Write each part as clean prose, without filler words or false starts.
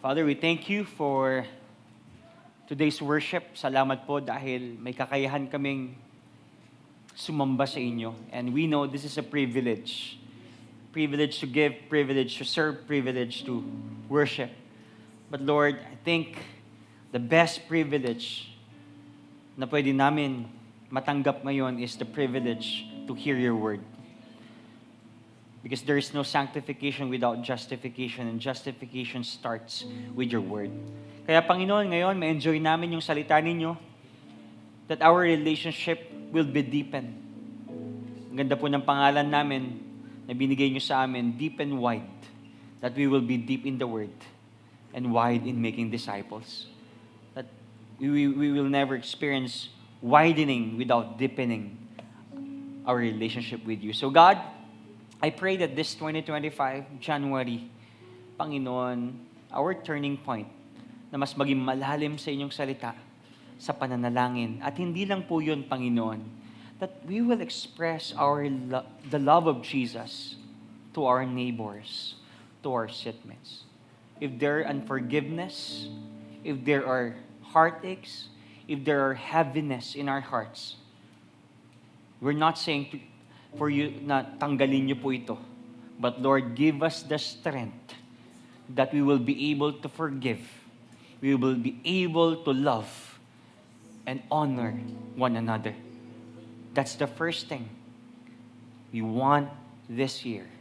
Father, we thank you for today's worship. Salamat po dahil may kakayahan kaming sumamba sa inyo. And we know this is a privilege. Privilege to give, privilege to serve, privilege to worship. But Lord, I think the best privilege na pwede namin matanggap ngayon is the privilege to hear your word. Because there is no sanctification without justification, and justification starts with your word. Kaya Panginoon, ngayon, ma-enjoy namin yung salita ninyo, that our relationship will be deepened. Ang ganda po ng pangalan namin na binigay nyo sa amin, deep and wide, that we will be deep in the word and wide in making disciples. That we will never experience widening without deepening our relationship with you. So God, I pray that this 2025, January, Panginoon, our turning point, na mas maging malalim sa inyong salita, sa pananalangin. At hindi lang po yun, Panginoon, that we will express the love of Jesus to our neighbors, to our settlements. If there are unforgiveness, if there are heartaches, if there are heaviness in our hearts, we're not saying for you na tanggalin niyo po ito. But Lord, give us the strength that we will be able to forgive. We will be able to love and honor one another. That's the first thing we want this year.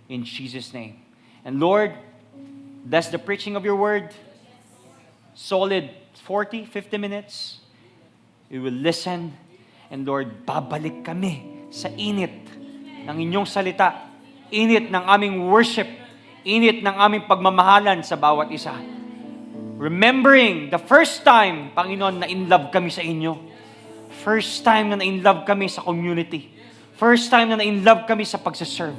In Jesus' name. And Lord, bless the preaching of your word. Solid 40, 50 minutes. We will listen. And Lord, babalik kami sa init ng inyong salita, init ng aming worship, init ng aming pagmamahalan sa bawat isa. Remembering the first time, Panginoon, na in love kami sa inyo. First time na in love kami sa community. First time na in love kami sa pagsaserve.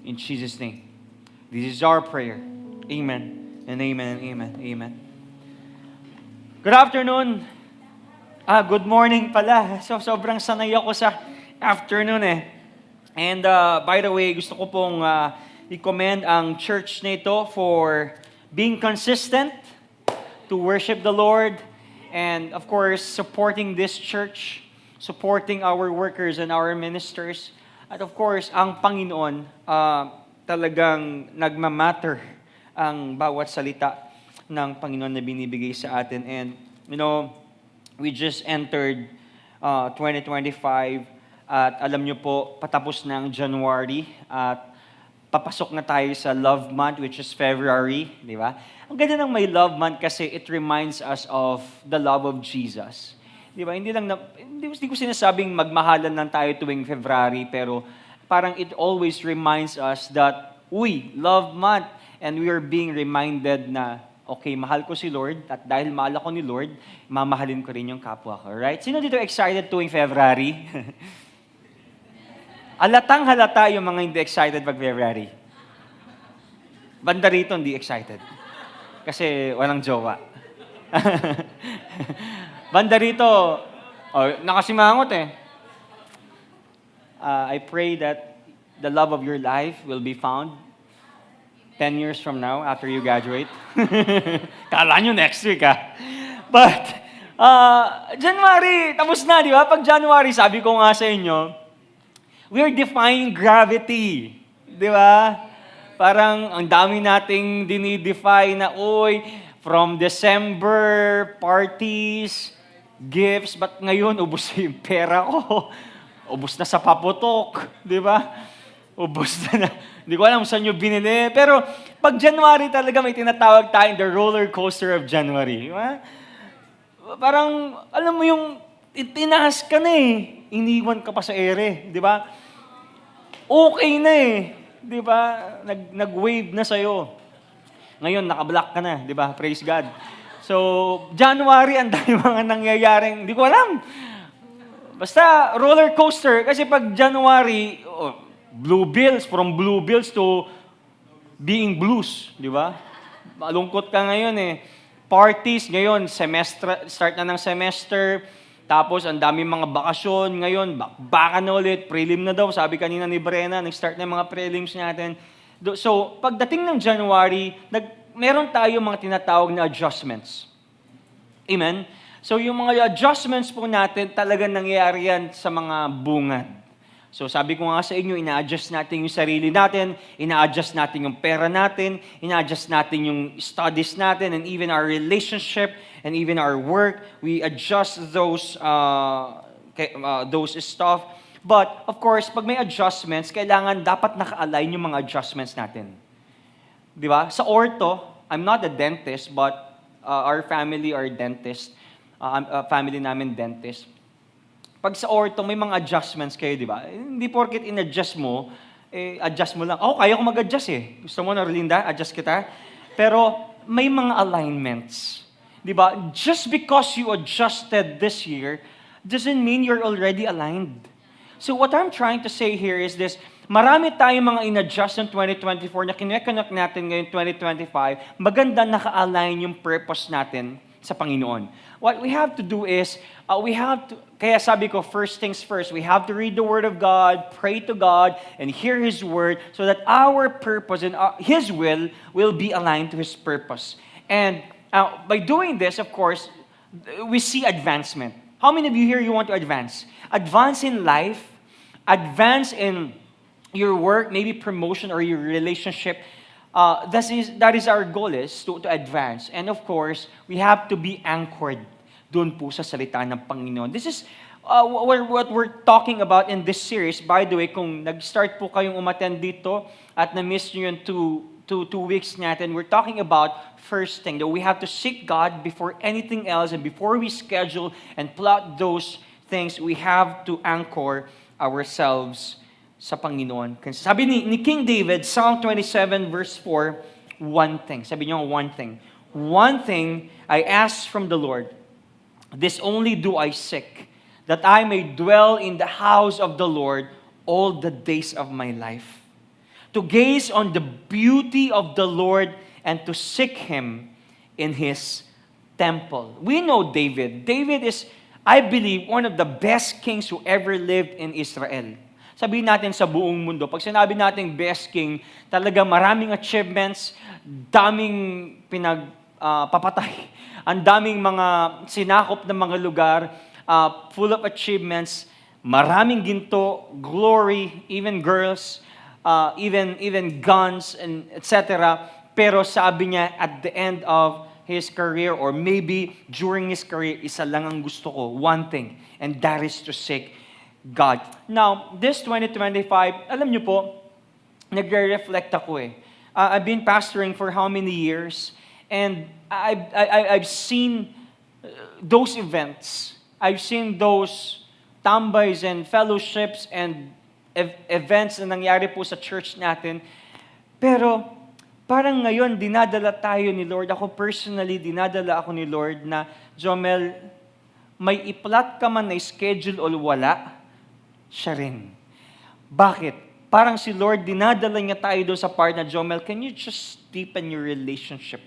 In Jesus' name. This is our prayer. Amen and amen and amen. Amen. Good afternoon. Good morning pala. So, sobrang sanay ako sa afternoon eh. And by the way, gusto ko pong i-commend ang church na ito for being consistent to worship the Lord. And of course, supporting this church, supporting our workers and our ministers. At of course, ang Panginoon, talagang nagmamatter ang bawat salita ng Panginoon na binibigay sa atin. And, we just entered 2025 at alam nyo po, patapos ng January at papasok na tayo sa Love Month, which is February, di ba? Ang ganda ng may Love Month kasi it reminds us of the love of Jesus. Di ba? Hindi ko sinasabing magmahalan lang tayo tuwing February, pero parang it always reminds us that, Love Month, and we are being reminded na okay, mahal ko si Lord, at dahil mahal ako ni Lord, mamahalin ko rin yung kapwa ko. Right? Sino dito excited tuwing February? Halatang-halata yung mga hindi excited pag February. Banda rito, hindi excited. Kasi walang jowa. Banda rito, nakasimangot eh. I pray that the love of your life will be found 10 years from now, after you graduate. Kala nyo next week, But, January, tapos na, di ba? Pag January, sabi ko nga sa inyo, we're defying gravity. Di ba? Parang, ang dami nating dinidefy na, from December, parties, gifts, but ngayon, ubos na yung pera ko. Ubos na sa paputok. Di ba? Ubos na. Hindi ko alam saan nyo binili. Pero pag January talaga may tinatawag tayong the roller coaster of January. Diba? Parang, alam mo yung itinaas ka na eh. Iniwan ka pa sa ere. Di ba? Okay na eh. Di ba? Nag-wave na sa'yo. Ngayon, naka-block ka na. Di ba? Praise God. So, January, ang dami mga nangyayaring, hindi ko alam. Basta, roller coaster. Kasi pag January, blue bills, from blue bills to being blues, di ba? Malungkot ka ngayon eh. Parties ngayon, start na ng semester, tapos ang daming mga bakasyon ngayon, baka na ulit, prelim na daw, sabi kanina ni Brenna, nag-start na yung mga prelims natin. So, pagdating ng January, meron tayo mga tinatawag na adjustments. Amen? So, yung mga adjustments po natin, talagang nangyayari yan sa mga bungad. So, sabi ko nga sa inyo, ina-adjust natin yung sarili natin, ina-adjust natin yung pera natin, ina-adjust natin yung studies natin, and even our relationship, and even our work. We adjust those stuff. But, of course, pag may adjustments, kailangan dapat naka-align yung mga adjustments natin. Di ba? Sa ortho, I'm not a dentist, but our family are dentist. Family namin dentist. Pag sa ortho, may mga adjustments kayo, di ba? Hindi porket in-adjust mo, adjust mo lang. Kaya ko mag-adjust eh. Gusto mo na, Rolinda, adjust kita? Pero may mga alignments. Di ba? Just because you adjusted this year, doesn't mean you're already aligned. So what I'm trying to say here is this, marami tayong mga in-adjust ng 2024 na kineconnect natin ngayon 2025, maganda naka-align yung purpose natin sa Panginoon. What we have to do is, kaya sabi ko, first things first, we have to read the Word of God, pray to God, and hear His Word so that our purpose and His will be aligned to His purpose. And by doing this, of course, we see advancement. How many of you here you want to advance? Advance in life, advance in your work, maybe promotion or your relationship. That is our goal, is to advance. And of course, we have to be anchored doon po sa salita ng Panginoon. This is what we're talking about in this series. By the way, kung nag-start po kayong umattend dito at na-miss nyo yung two weeks natin, we're talking about first thing, that we have to seek God before anything else, and before we schedule and plot those things, we have to anchor ourselves sa Panginoon. Kasi sabi ni King David, Psalm 27 verse 4, one thing. Sabi niyo, one thing. One thing I ask from the Lord, this only do I seek, that I may dwell in the house of the Lord all the days of my life, to gaze on the beauty of the Lord and to seek Him in His temple. We know David. David is, I believe, one of the best kings who ever lived in Israel. Sabihin natin sa buong mundo, pag sinabi natin best king, talaga maraming achievements, daming pinagpapatay, ang daming mga sinakop ng mga lugar, full of achievements, maraming ginto, glory, even girls, even guns, and etc. Pero sabi niya, at the end of his career, or maybe during his career, isa lang ang gusto ko, one thing, and that is to seek God. Now, this 2025, alam niyo po, nagre-reflect ako eh. I've been pastoring for how many years, and I've seen those events. I've seen those tambays and fellowships and events na nangyari po sa church natin. Pero parang ngayon, dinadala tayo ni Lord. Ako personally, dinadala ako ni Lord na, Jomel, may iplat ka man na schedule o wala, siya rin. Bakit? Parang si Lord, dinadala niya tayo doon sa part na, Jomel, can you just deepen your relationship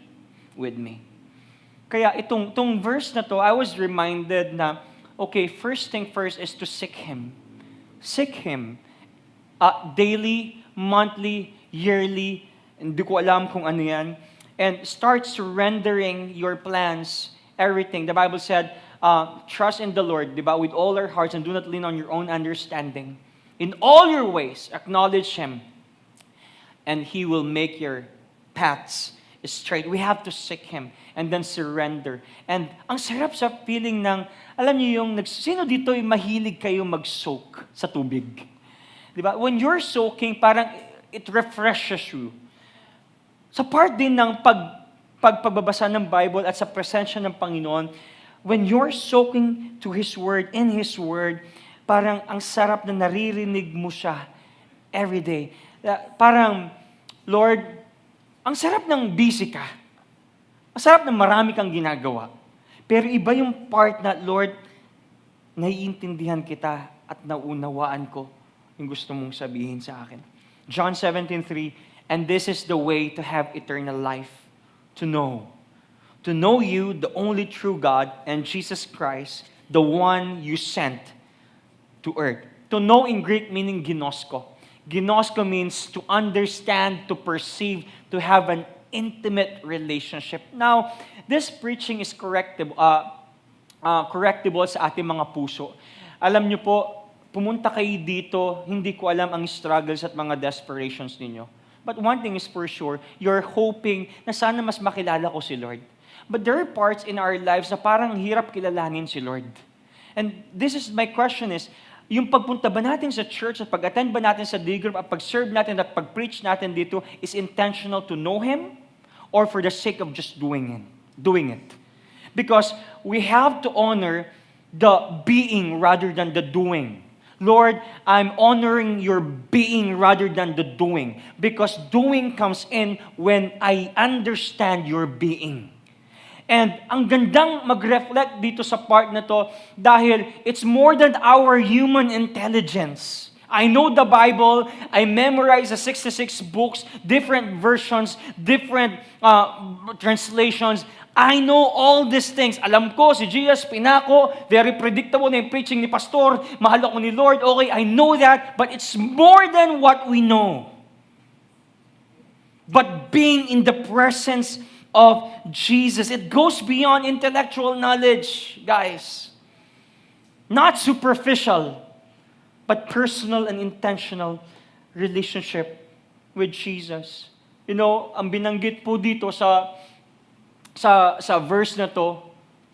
with me? Kaya itong verse na to, I was reminded na, okay, first thing first is to seek Him. Seek Him. Daily, monthly, yearly, hindi ko alam kung ano yan. And start surrendering your plans, everything. The Bible said, trust in the Lord, di ba, with all our hearts, and do not lean on your own understanding. In all your ways, acknowledge Him, and He will make your paths straight. We have to seek Him, and then surrender. And ang sarap sa feeling ng, alam niyo yung, sino dito yung mahilig kayo mag-soak sa tubig? Di ba? When you're soaking, parang it refreshes you. Sa part din ng pagbabasa ng Bible at sa presensya ng Panginoon, when you're soaking to His Word, in His Word, parang ang sarap na naririnig mo siya every day. Parang, Lord, ang sarap ng busy ka. Ang sarap na marami kang ginagawa. Pero iba yung part na, Lord, naiintindihan kita at naunawaan ko yung gusto mong sabihin sa akin. John 17:3, and this is the way to have eternal life, to know you, the only true God, and Jesus Christ, the one you sent to earth. To know in Greek meaning ginosko. Ginosko means to understand, to perceive, to have an intimate relationship. Now, this preaching is correctable sa ating mga puso. Alam niyo po, pumunta kayo dito, hindi ko alam ang struggles at mga desperations ninyo. But one thing is for sure, you're hoping na sana mas makilala ko si Lord. But there are parts in our lives na parang hirap kilalanin si Lord. And this is my question is, yung pagpunta ba natin sa church at pag-attend ba natin sa day group at pag-serve natin at pag-preach natin dito is intentional to know Him or for the sake of just doing it? Because we have to honor the being rather than the doing. Lord, I'm honoring your being rather than the doing. Because doing comes in when I understand your being. And ang gandang mag-reflect dito sa part na to dahil it's more than our human intelligence. I know the Bible, I memorize the 66 books, different versions, different translations. I know all these things. Alam ko, si Gias, pinako, very predictable na yung preaching ni Pastor, mahal ako ni Lord, okay, I know that, but it's more than what we know. But being in the presence of Jesus. It goes beyond intellectual knowledge, guys. Not superficial, but personal and intentional relationship with Jesus. You know, ang binanggit po dito sa verse na to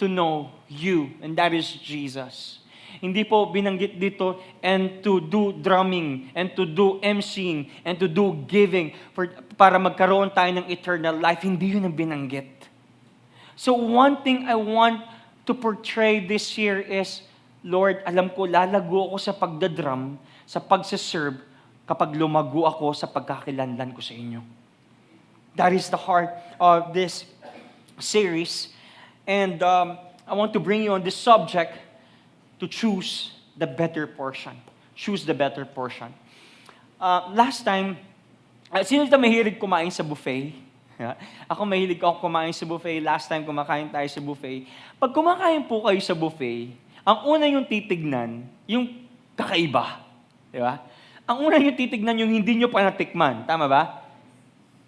know you, and that is Jesus. Hindi po binanggit dito and to do drumming, and to do emceeing, and to do giving para magkaroon tayo ng eternal life. Hindi yun ang binanggit. So one thing I want to portray this year is, Lord, alam ko, lalago ako sa pagdadrum, sa pagsaserve, kapag lumago ako sa pagkakilanlan ko sa inyo. That is the heart of this series. And I want to bring you on this subject to choose the better portion. Choose the better portion. Last time, sino dito mahilig kumain sa buffet? Ako mahilig ako kumain sa buffet. Last time kumakain tayo sa buffet. Pag kumakain po kayo sa buffet, ang una yung titignan, yung kakaiba. Di ba? Ang una yung titignan yung hindi nyo pa natikman. Tama ba?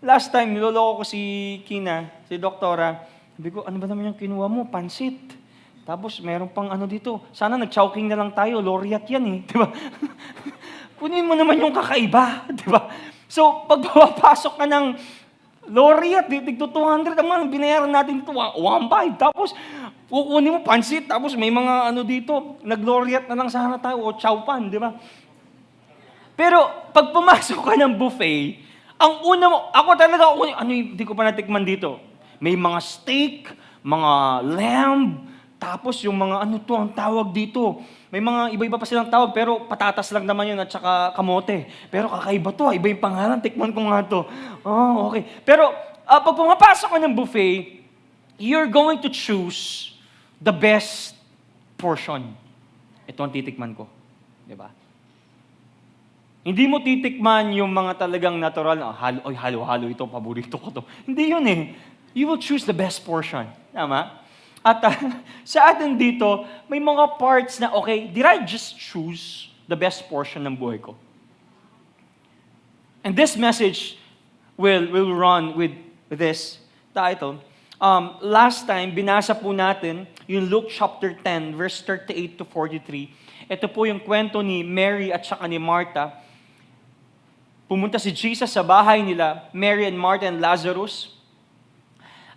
Last time, niloloko ko si Kina, si Doktora. Sabi ko, ano ba naman yung kinuha mo? Pansit. Tapos, meron pang ano dito. Sana nag-chowking na lang tayo. Laureate yan eh. Di ba? Kunin mo naman yung kakaiba. Di ba? So, pag papasok ka ng Laureate, tigto 200 naman, binayaran natin ito, 1.5. Tapos, kukunin mo pansit. Tapos, may mga ano dito, nag-Laureate na lang sana tayo o chowpan. Di ba? Pero, pag pumasok ka ng buffet, ang una mo, ako talaga, hindi ko pa natikman dito. May mga steak, mga lamb, tapos yung mga ang tawag dito. May mga iba-iba pa silang tawag, pero patatas lang naman yun at saka kamote. Pero kakaiba to, iba yung pangalan, tikman ko nga to. Oh, okay. Pero pag pumapasok ka ng buffet, you're going to choose the best portion. Ito ang titikman ko. Diba? Hindi mo titikman yung mga talagang natural na, halo-halo ito, paborito ko to. Hindi yun eh. You will choose the best portion. Tama? At sa atin dito, may mga parts na, okay, did I just choose the best portion ng buhay ko? And this message will run with this title. Last time, binasa po natin yung Luke chapter 10, verse 38 to 43. Ito po yung kwento ni Mary at saka ni Martha. Pumunta si Jesus sa bahay nila, Mary and Martha and Lazarus.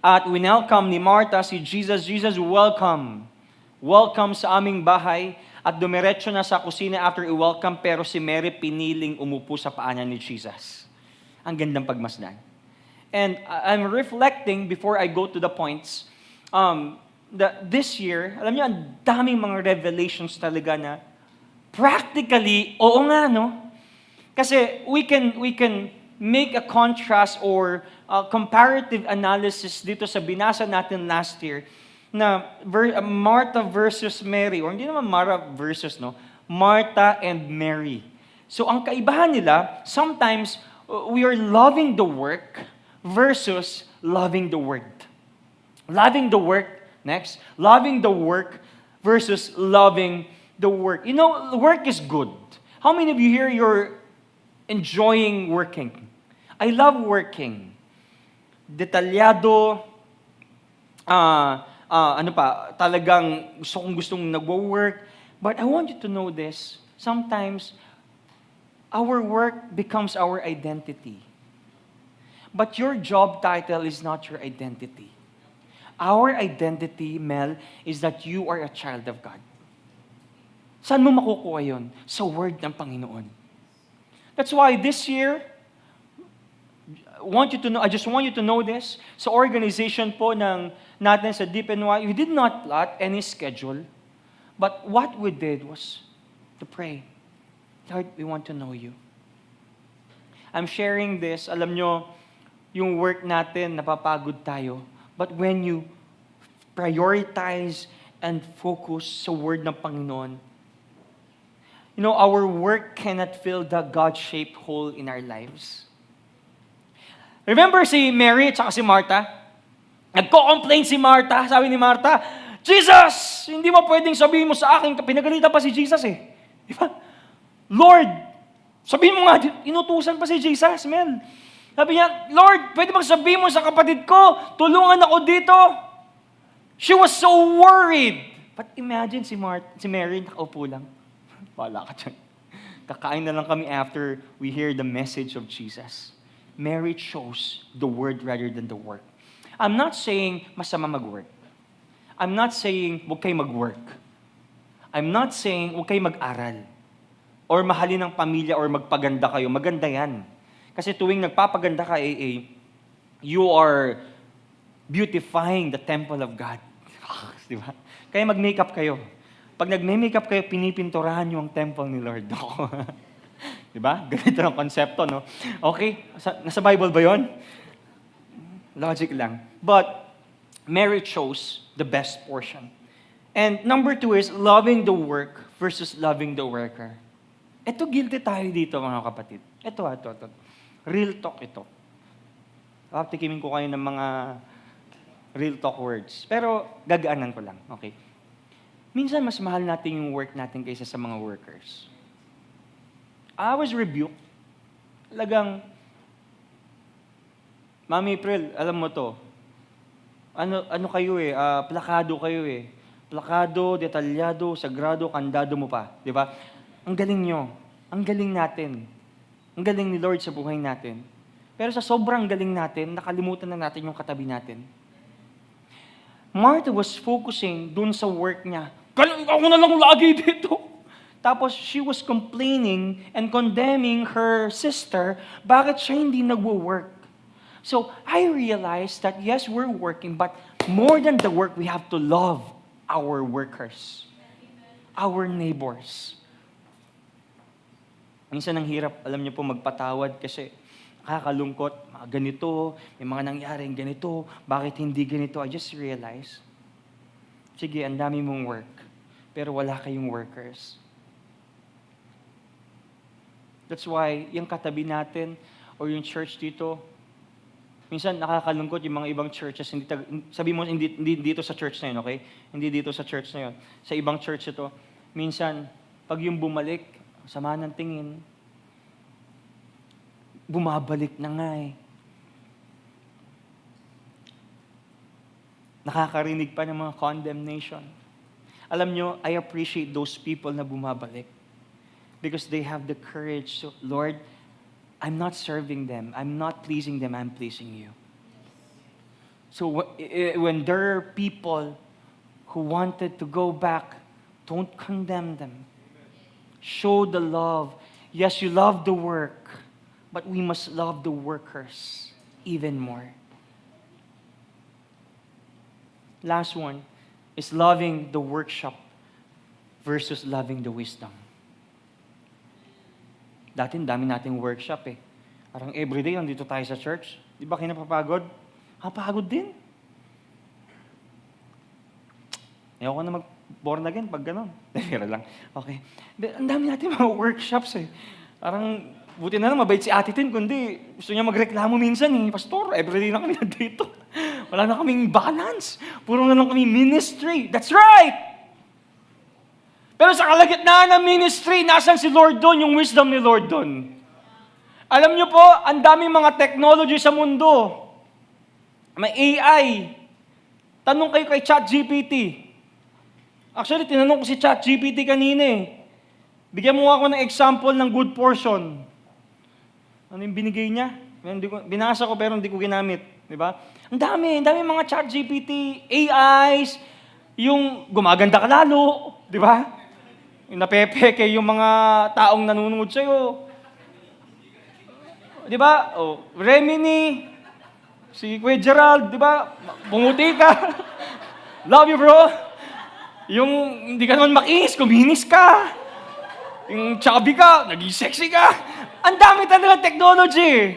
At winelcome ni Martha si Jesus. Jesus, welcome. Welcome sa aming bahay. At dumiretso na sa kusina after i-welcome, pero si Mary piniling umupo sa paanan ni Jesus. Ang gandang pagmasdan. And I'm reflecting before I go to the points. This year, alam niyo, ang daming mga revelations talaga na practically, oo nga, no? Kasi we can make a contrast or comparative analysis dito sa binasa natin last year na Martha versus Mary, or hindi naman Martha versus, no? Martha and Mary. So ang kaibahan nila, sometimes we are loving the work versus loving the word. Loving the work, next. Loving the work versus loving the work. You know, work is good. How many of you here, you're enjoying working. I love working. Detalyado, talagang gustong nagwo-work. But I want you to know this, sometimes, our work becomes our identity. But your job title is not your identity. Our identity, Mel, is that you are a child of God. Saan mo makukuha yun? Sa word ng Panginoon. That's why this year, I just want you to know this. Sa organization po natin sa DeepNY, we did not plot any schedule. But what we did was to pray. Lord, we want to know you. I'm sharing this. Alam nyo, yung work natin, napapagod tayo. But when you prioritize and focus sa word ng Panginoon, our work cannot fill the God-shaped hole in our lives. Remember si Mary at saka si Martha? Nagko-complain si Martha. Sabi ni Martha, Jesus, hindi mo pwedeng sabihin mo sa akin. Pinagalitan pa si Jesus eh. Di ba? Lord, sabihin mo nga, inutusan pa si Jesus, man. Sabi niya, Lord, pwede bang sabihin mo sa kapatid ko, tulungan ako dito. She was so worried. But imagine si Mary, nakaupo lang. Wala ka dyan. Kakain na lang kami after we hear the message of Jesus. Mary chose the word rather than the work. I'm not saying masama mag-work. I'm not saying huwag kayo mag-work. I'm not saying huwag kayo mag-aral. Or mahalin ng pamilya or magpaganda kayo. Maganda yan. Kasi tuwing nagpapaganda ka, you are beautifying the temple of God. Di ba? Kaya mag-makeup kayo. Pag nag-makeup kayo, pinipinturahan nyo ang temple ni Lord. Di ba? Ganito ang konsepto, no? Okay? Nasa Bible ba yon? Logic lang. But Mary chose the best portion. And number 2 is loving the work versus loving the worker. Ito, guilty tayo dito, mga kapatid. Ito. Real talk ito. Tikimin ko kayo ng mga real talk words. Pero gagaanan ko lang. Okay? Minsan, mas mahal natin yung work natin kaysa sa mga workers. I was rebuked. Talagang, Mami April, alam mo to, ano kayo plakado kayo Plakado, detalyado, sagrado, kandado mo pa. Di ba? Ang galing nyo. Ang galing natin. Ang galing ni Lord sa buhay natin. Pero sa sobrang galing natin, nakalimutan na natin yung katabi natin. Martha was focusing dun sa work niya. Ako na lang lagi dito. Tapos she was complaining and condemning her sister, bakit siya hindi nagwo-work. So I realized that yes, we're working, but more than the work, we have to love our workers, our neighbors. Minsan ang hirap, alam niyo po, magpatawad kasi nakakalungkot, ganito, may mga nangyaring ganito, bakit hindi ganito? I just realized, sige, ang dami mong work, pero wala kayong workers. That's why, yung katabi natin, or yung church dito, minsan nakakalungkot yung mga ibang churches, sabi mo, hindi dito sa church na yun, okay? Hindi dito sa church na yun. Sa ibang church ito, minsan, pag yung bumalik, sama ng tingin, bumabalik na nga Nakakarinig pa ng mga condemnation. Alam nyo, I appreciate those people na bumabalik. Because they have the courage to, Lord, I'm not serving them. I'm not pleasing them. I'm pleasing you. So when there are people who wanted to go back, don't condemn them. Show the love. Yes, you love the work, but we must love the workers even more. Last one is loving the workshop versus loving the wisdom. Dati, dami nating workshop Parang everyday, nandito tayo sa church. Di ba kayo napapagod? Pagod din. Ayoko na mag-born again pag gano'n. Pero lang. Okay. Ang dami natin mga workshops Parang, buti na lang, mabait si Ate Tin, kundi gusto niya magreklamo minsan Pastor, everyday na kami nandito. Wala na kaming balance. Puro na lang kami ministry. That's right! Pero sa kalagitnaan ng ministry, nasan si Lord doon? Yung wisdom ni Lord doon. Alam niyo po, ang daming mga technology sa mundo. May AI. Tanong kayo kay ChatGPT. Actually, tinanong ko si ChatGPT kanina eh. Bigyan mo ako ng example ng good portion. Ano yung binigay niya? Binasa ko pero hindi ko ginamit. Di ba? Ang dami mga ChatGPT, AIs, yung gumaganda ka lalo. Di ba? Yung napepeke yung mga taong nanonood sa'yo. Di ba? Oh, Remini, si Kuya Gerald, di ba? Bumuti ka. Love you, bro. Yung hindi ka naman makinis, kuminis ka. Yung chubby ka, naging sexy ka. Ang dami talaga technology.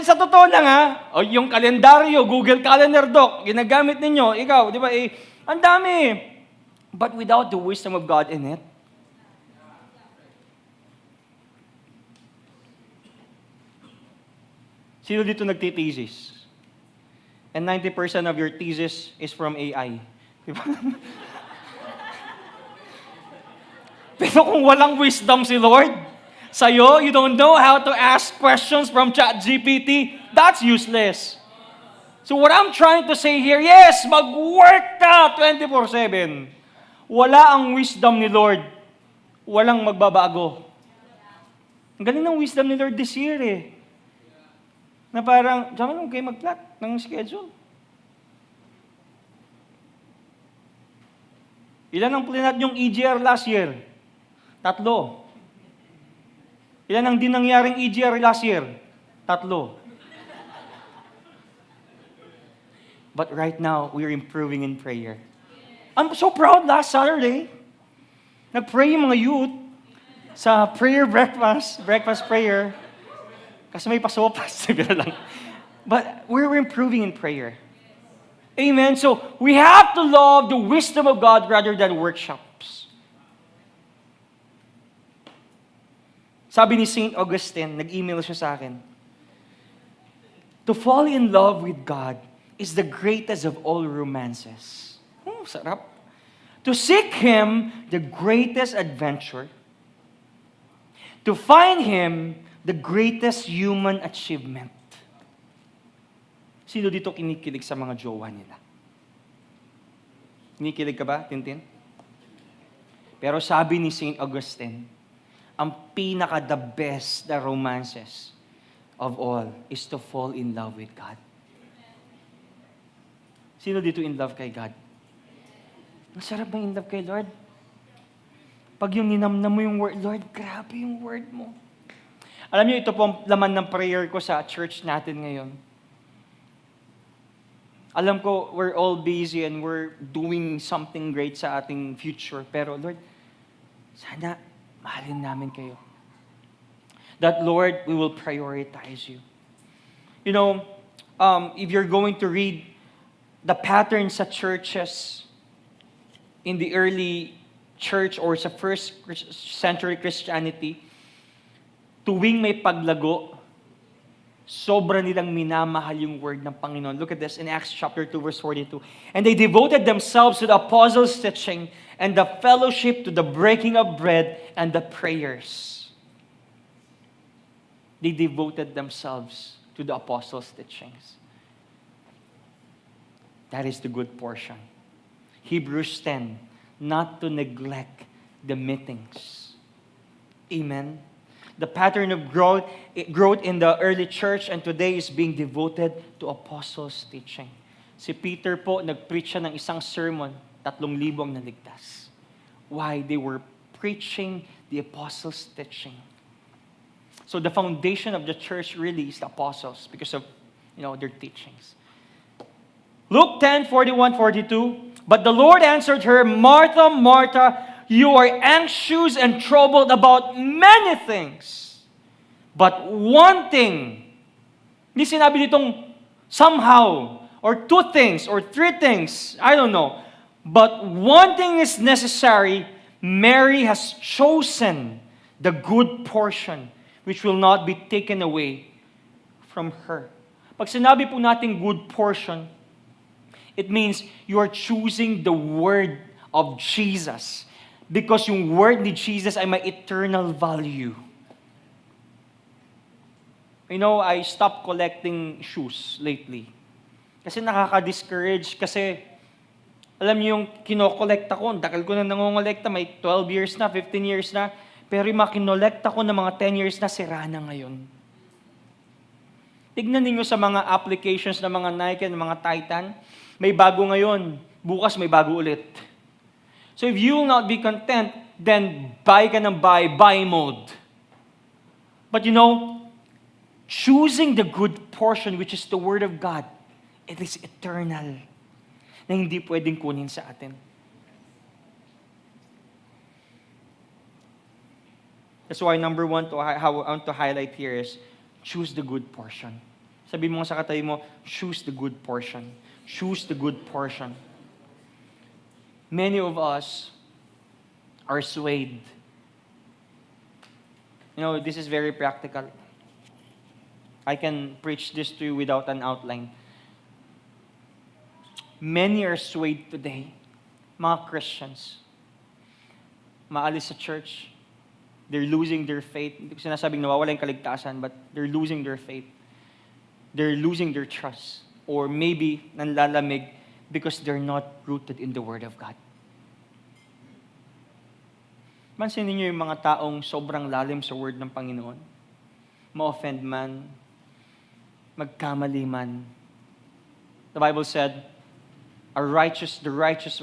Sa totoo lang ha, o yung kalendaryo, Google Calendar Doc, ginagamit ninyo, ikaw, di ba? Ang dami. But without the wisdom of God in it, sino dito nagtitesis? And 90% of your thesis is from AI. Diba? Pero kung walang wisdom si Lord, sa'yo, you don't know how to ask questions from ChatGPT, that's useless. So what I'm trying to say here, yes, mag-work ka 24/7. Wala ang wisdom ni Lord, walang magbabago. Ang galing ng wisdom ni Lord this year eh. Na parang, diyan lang kayo mag-plot ng schedule. Ilan ang plinat yung EGR last year? 3. Ilan ang di nangyaring EGR last year? 3. But right now, we're improving in prayer. I'm so proud last Saturday. Nag-pray yung mga youth sa prayer breakfast prayer. Kasi may pasopas, sabi lang. But we're improving in prayer. Amen? So, we have to love the wisdom of God rather than workshops. Sabi ni St. Augustine, nag-email siya sa akin, to fall in love with God is the greatest of all romances. Sarap. To seek Him, the greatest adventure. To find Him, the greatest human achievement. Sino dito kinikilig sa mga jowa nila? Kinikilig ka ba, Tintin? Pero sabi ni St. Augustine, ang pinaka-the best na romances of all is to fall in love with God. Sino dito in love kay God? Masarap ba in love kay Lord? Pag yung ninamnam mo yung word, Lord, grabe yung word mo. Alam niyo, ito po ang laman ng prayer ko sa church natin ngayon. Alam ko, we're all busy and we're doing something great sa ating future. Pero Lord, sana mahalin namin kayo. That Lord, we will prioritize you. You know, if you're going to read the patterns sa churches in the early church or sa first century Christianity, tuwing may paglago, sobra nilang minamahal yung word ng Panginoon. Look at this in Acts chapter 2, verse 42. And they devoted themselves to the apostles' teaching and the fellowship, to the breaking of bread and the prayers. They devoted themselves to the apostles' teachings. That is the good portion. Hebrews 10, not to neglect the meetings. Amen. The pattern of growth in the early church and today is being devoted to apostles' teaching. Si Peter po, nag-preach siya ng isang sermon, 3,000 ang naligtas. Why? They were preaching the apostles' teaching. So the foundation of the church really is the apostles because of, their teachings. Luke 10, 41, 42. But the Lord answered her, Martha, Martha, you are anxious and troubled about many things. But one thing, hindi sinabi ditong somehow, or 2 things, or 3 things, I don't know. But one thing is necessary, Mary has chosen the good portion, which will not be taken away from her. Pag sinabi po natin good portion, it means you are choosing the word of Jesus. Because yung word ni Jesus ay may eternal value. I stopped collecting shoes lately. Kasi nakaka-discourage kasi alam niyo yung kinokolekta ko, dakal ko na nangongolekta, may 12 years na, 15 years na, pero yung mga kinolekta ko na mga 10 years na, sira na ngayon. Tignan niyo sa mga applications ng mga Nike and mga Titan, may bago ngayon, bukas may bago ulit. So if you will not be content, then buy ka ng buy mode. But choosing the good portion, which is the Word of God, it is eternal, na hindi pwedeng kunin sa atin. That's why number one, how I want to highlight here is, choose the good portion. Sabi mo sa katabi mo, choose the good portion. Choose the good portion. Many of us are swayed. This is very practical. I can preach this to you without an outline. Many are swayed today, mga Christians. Maalis sa church, they're losing their faith. Hindi ko sinasabing nawawala yung kaligtasan, but they're losing their faith. They're losing their trust. Or maybe, nanlalamig because they're not rooted in the Word of God. Mansin niyo yung mga taong sobrang lalim sa Word ng Panginoon. Ma-offend man, magkamali man. The Bible said, the righteous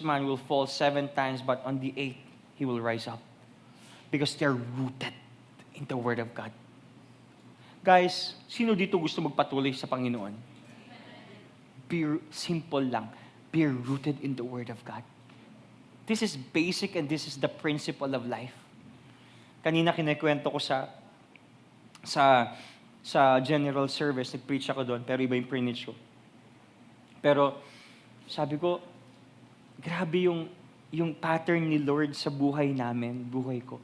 man will fall 7 times, but on the 8th, he will rise up. Because they're rooted in the Word of God. Guys, sino dito gusto magpatuloy sa Panginoon? Simple lang. Be rooted in the Word of God. This is basic and this is the principle of life. Kanina kinikwento ko sa general service, nag-preach ako doon, pero iba yung preach ko. Pero sabi ko, grabe yung pattern ni Lord sa buhay namin, buhay ko.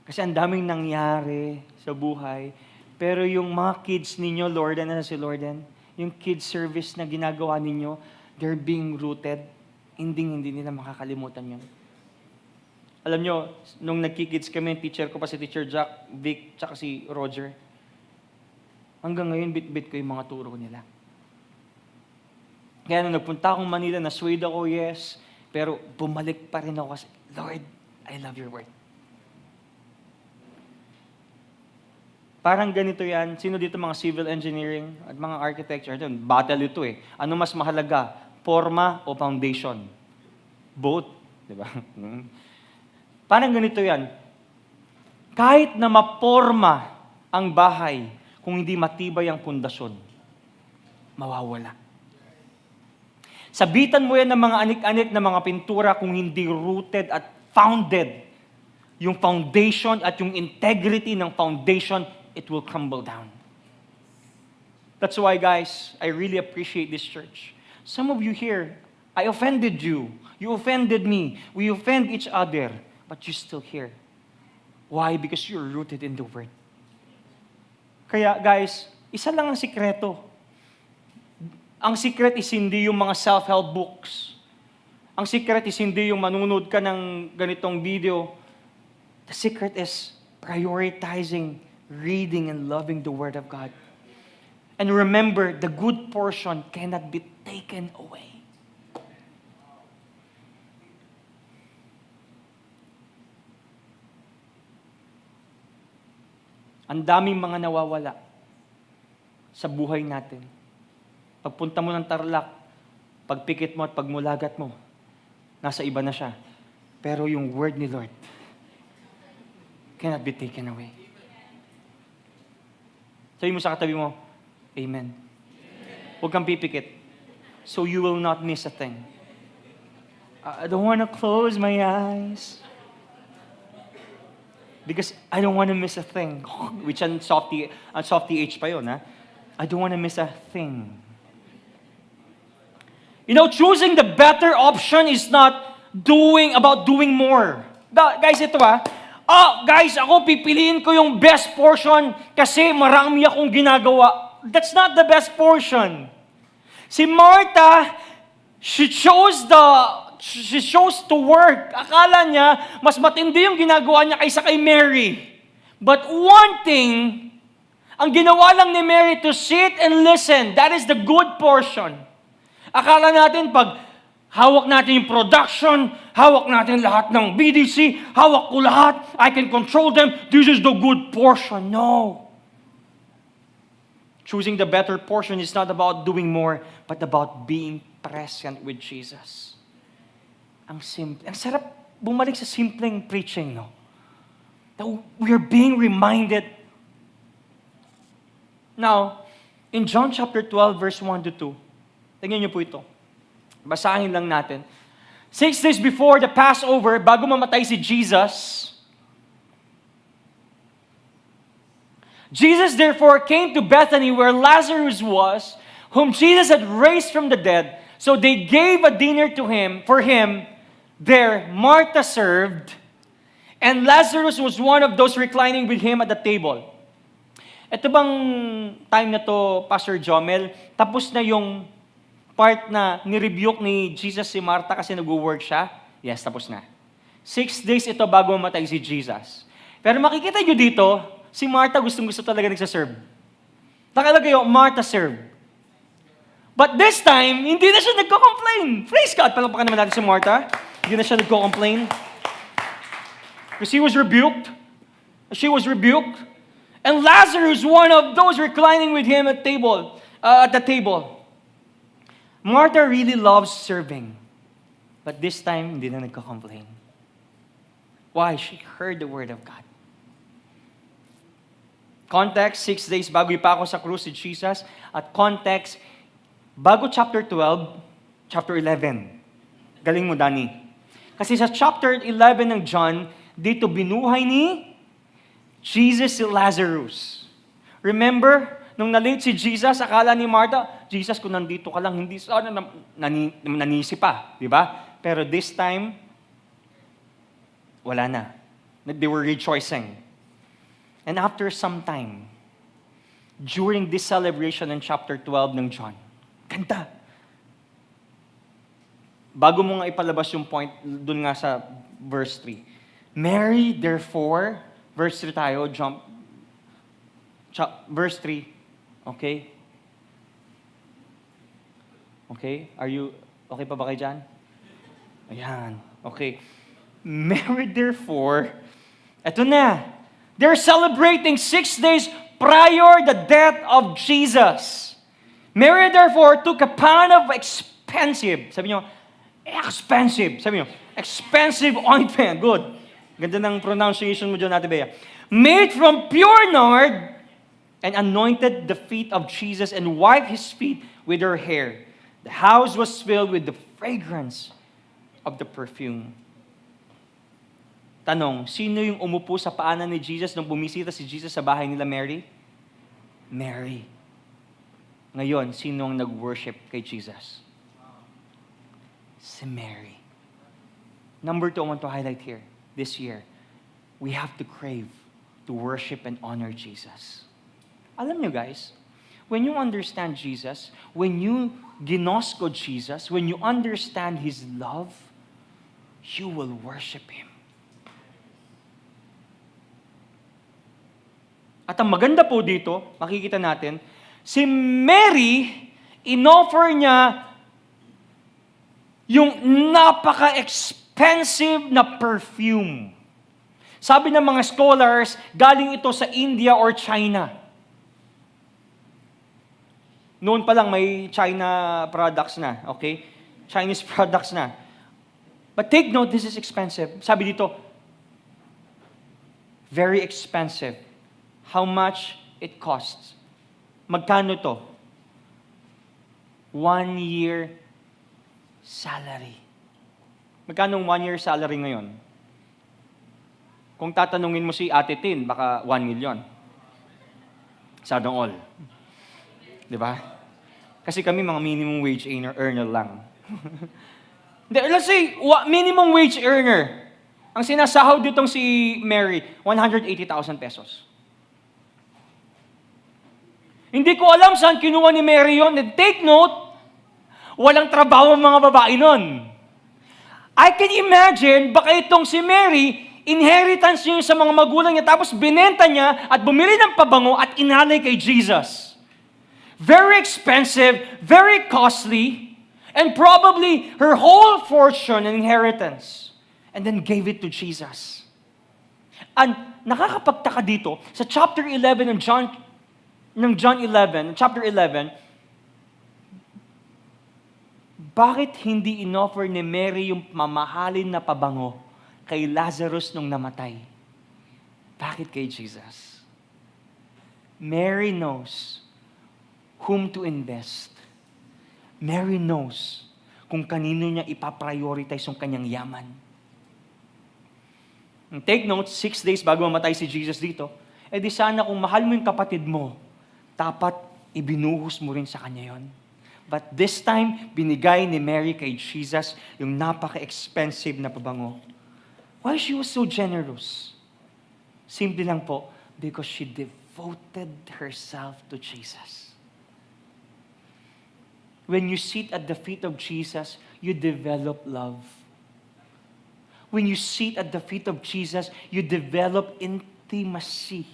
Kasi ang daming nangyari sa buhay. Pero yung mga kids ninyo, Lorden, si Lorden, yung kids service na ginagawa ninyo, they're being rooted. Hindi nila makakalimutan yun. Alam nyo, nung nagkikids kami, teacher ko pa si Teacher Jack, Vic, tsaka si Roger. Hanggang ngayon, bit-bit ko yung mga turo nila. Kaya nung nagpunta akong Manila, na-swayed ako, yes, pero bumalik pa rin ako kasi, Lord, I love your word. Parang ganito yan. Sino dito mga civil engineering at mga architecture? Battle ito eh. Ano mas mahalaga? Forma o foundation? Both. Diba? Parang ganito yan. Kahit na maporma ang bahay, kung hindi matibay ang pundasyon, mawawala. Sabitan mo yan ng mga anik-anik na mga pintura kung hindi rooted at founded. Yung foundation at yung integrity ng foundation, it will crumble down. That's why, guys, I really appreciate this church. Some of you here, I offended you. You offended me. We offend each other. But you're still here. Why? Because you're rooted in the Word. Kaya, guys, isa lang ang sikreto. Ang secret is hindi yung mga self-help books. Ang secret is hindi yung manunod ka ng ganitong video. The secret is prioritizing, reading, and loving the Word of God. And remember, the good portion cannot be taken away. Ang daming mga nawawala sa buhay natin. Pagpunta mo ng Tarlac, pagpikit mo at pagmulagat mo, nasa iba na siya. Pero yung word ni Lord cannot be taken away. Sabi mo sa katabi mo, Amen. Huwag kang pipikit. So you will not miss a thing. I don't want to close my eyes. Because I don't want to miss a thing. Which ang softy H pa yun, ha? I don't want to miss a thing. Choosing the better option is not about doing more. Guys, ito guys, ako pipiliin ko yung best portion kasi marami akong ginagawa. That's not the best portion. Si Martha, she chose to work. Akala niya, mas matindi yung ginagawa niya kaysa kay Mary. But one thing, ang ginawa lang ni Mary to sit and listen, that is the good portion. Akala natin pag hawak natin yung production, hawak natin lahat ng BDC, hawak ko lahat, I can control them, this is the good portion. No. Choosing the better portion is not about doing more, but about being present with Jesus. Ang simple. Ang sarap bumalik sa simpleng preaching, no? That we are being reminded. Now, in John chapter 12, verse 1 to 2, tingnan niyo po ito. Basahin lang natin. 6 days before the Passover, bago mamatay si Jesus, Jesus therefore came to Bethany where Lazarus was, whom Jesus had raised from the dead. So they gave a dinner to him, for him. There, Martha served, and Lazarus was one of those reclining with him at the table. Ito bang time na to, Pastor Jomel, tapos na yung part na nirebuke ni Jesus si Martha kasi nag-work siya? Yes, tapos na. 6 days ito bago mamatay si Jesus. Pero makikita nyo dito, si Martha gustong-gusto talaga nagsaserve. Nakalagay yung Martha served. But this time, hindi na siya nagko-complain. Praise God! Palakpakan naman natin si Martha. Hindi na siya nagko-complain. Because he was rebuked. She was rebuked. And Lazarus, one of those reclining with him at the table. Martha really loves serving. But this time, hindi na nagko-complain. Why? She heard the word of God. Context, 6 days bago ipa ako sa krus si Jesus. At context, bago chapter 12, chapter 11. Galing mo, Danny. Kasi sa chapter 11 ng John, dito binuhay ni Jesus si Lazarus. Remember, nung na-late si Jesus, akala ni Martha, Jesus, kung nandito ka lang, hindi sana nanisi pa. Di ba? Pero this time, wala na. They were rejoicing. And after some time, during this celebration in chapter 12 ng John, ganda. Bago mo nga ipalabas yung point, dun nga sa verse 3. Mary, therefore, verse 3 tayo, verse 3, okay? Okay? Okay pa ba kayo dyan? Ayan, okay. Mary, therefore, eto na, they're celebrating 6 days prior the death of Jesus. Mary therefore took a pound of expensive, sabi nyo, expensive ointment. Good. Ganda ng pronunciation mo dyan, Ate Bea. Made from pure nard, and anointed the feet of Jesus and wiped his feet with her hair. The house was filled with the fragrance of the perfume. Tanong, sino yung umupo sa paanan ni Jesus nung bumisita si Jesus sa bahay nila Mary? Mary. Ngayon, sino ang nag-worship kay Jesus? Si Mary. Number 2, I want to highlight here, this year, we have to crave to worship and honor Jesus. Alam nyo guys, when you understand Jesus, when you ginosko Jesus, when you understand His love, you will worship Him. At ang maganda po dito, makikita natin, si Mary, inoffer niya yung napaka-expensive na perfume. Sabi ng mga scholars, galing ito sa India or China. Noon pa lang may China products na, okay? Chinese products na. But take note, this is expensive. Sabi dito, very expensive. How much it costs? Magkano to? 1 year salary. Magkano 1 year salary ngayon? Kung tatanungin mo si Ate Tin, baka 1 million. Sadong all. Di ba? Kasi kami mga minimum wage earner lang. Let's say, minimum wage earner. Ang sinasahod ditong si Mary, 180,000 pesos. Hindi ko alam saan kinuha ni Mary yun. And take note, walang trabaho ang mga babae nun. I can imagine, baka itong si Mary, Inheritance niya sa mga magulang niya, tapos binenta niya at bumili ng pabango at inalay kay Jesus. Very expensive, very costly, and probably her whole fortune and inheritance. And then gave it to Jesus. And nakakapagtaka dito, sa chapter 11 ng John 11, chapter 11, bakit hindi inoffer ni Mary yung mamahalin na pabango kay Lazarus nung namatay? Bakit kay Jesus? Mary knows whom to invest. Mary knows kung kanino niya ipaprioritize yung kanyang yaman. Take note, 6 days bago mamatay si Jesus dito, di sana kung mahal mo yung kapatid mo, dapat ibinuhos mo rin sa kanya yon. But this time, binigay ni Mary kay Jesus yung napaka-expensive na pabango. Why she was so generous? Simple lang po, because she devoted herself to Jesus. When you sit at the feet of Jesus, you develop love. When you sit at the feet of Jesus, you develop intimacy,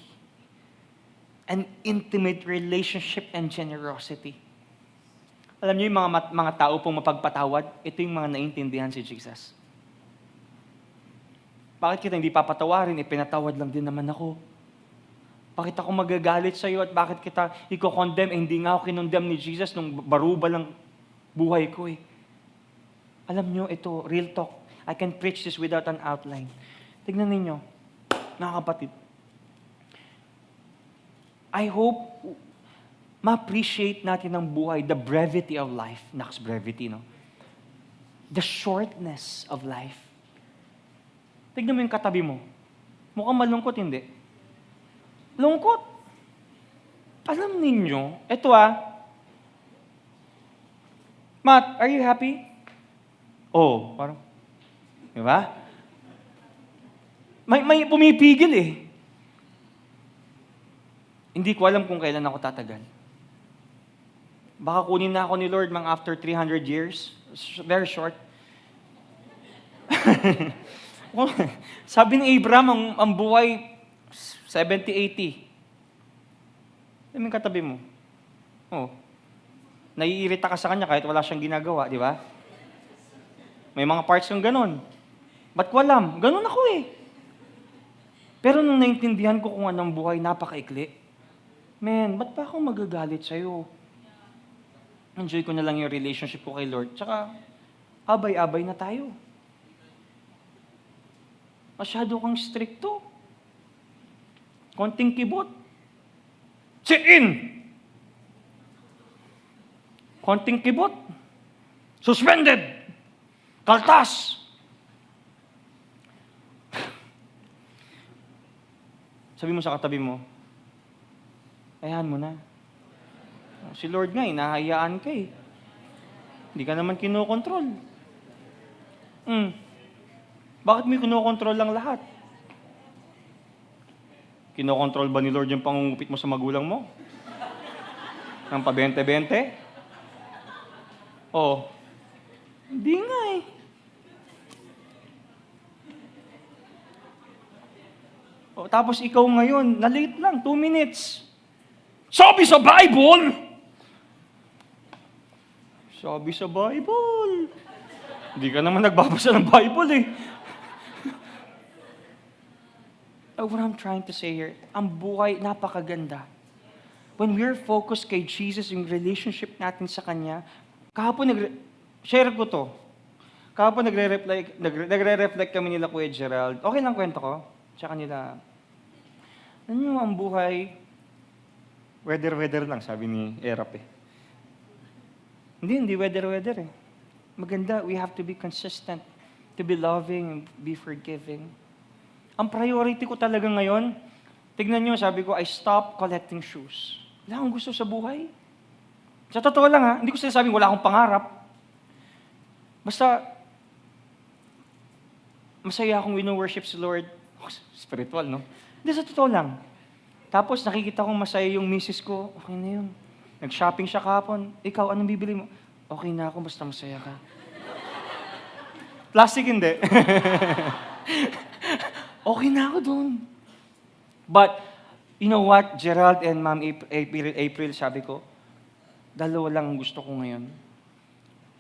an intimate relationship and generosity. Alam niyo yung mga tao pong mapagpatawad, ito yung mga naintindihan si Jesus. Bakit kita hindi papatawarin? Pinatawad lang din naman ako. Bakit ako magagalit sa iyo at bakit kita i-condemn? Hindi nga ako kinondemn ni Jesus nung baruba lang buhay ko eh. Alam niyo, ito, real talk. I can preach this without an outline. Tignan ninyo, mga kapatid. I hope ma-appreciate natin ang buhay, the brevity of life. Next brevity, no? The shortness of life. Tignan mo yung katabi mo. Mukhang malungkot, hindi? Lungkot. Alam ninyo, ito Matt, are you happy? Oh, parang, di ba? May pumipigil eh. Hindi ko alam kung kailan ako tatagal. Baka kunin na ako ni Lord mga after 300 years. Very short. Sabi ni Abraham, ang buhay 70, 80. Ano yung katabi mo? Oh. Naiirita ka sa kanya kahit wala siyang ginagawa, di ba? May mga parts kang ganun. Ba't ko alam? Ganun ako eh. Pero nung naintindihan ko kung anong buhay, napakaikli. Man, ba't pa ako magagalit sa'yo? Enjoy ko na lang yung relationship ko kay Lord. Tsaka, abay-abay na tayo. Masyado kang stricto. Konting kibot. Sit in! Konting kibot. Suspended! Kaltas! Sabi mo sa katabi mo, ayahan mo na. Si Lord nga, nahayaan ka eh. Hindi ka naman kinokontrol. Bakit mo kinokontrol lang lahat? Kinokontrol ba ni Lord yung pangungupit mo sa magulang mo? Nang pa-20-20? Oh, hindi nga eh. Oh, tapos ikaw ngayon, na-late lang, 2 minutes. Sabi sa Bible! Sabi sa Bible. Hindi ka naman nagbabasa ng Bible eh. What I'm trying to say here, ang buhay napakaganda. When we're focused kay Jesus, yung relationship natin sa Kanya, share ko to. Kahapon nagre-reflect kami nila Kuya Gerald. Okay lang kwento ko? Tsaka nila, ano ang buhay, weather lang, sabi ni Erap eh. Hindi weather eh. Maganda, we have to be consistent, to be loving and be forgiving. Ang priority ko talaga ngayon, tignan nyo, sabi ko, I stop collecting shoes. Wala akong gusto sa buhay. Sa totoo lang hindi ko sinasabing wala akong pangarap. Basta, masaya akong wino-worship si Lord. Spiritual, no? Hindi, sa totoo lang. Tapos nakikita kong masaya yung misis ko, okay na yun. Nag-shopping siya kahapon. Ikaw, anong bibili mo? Okay na ako, basta masaya ka. Plastic hindi. Okay na ako doon. But, you know what, Gerald and Ma'am April, sabi ko, dalawa lang ang gusto ko ngayon.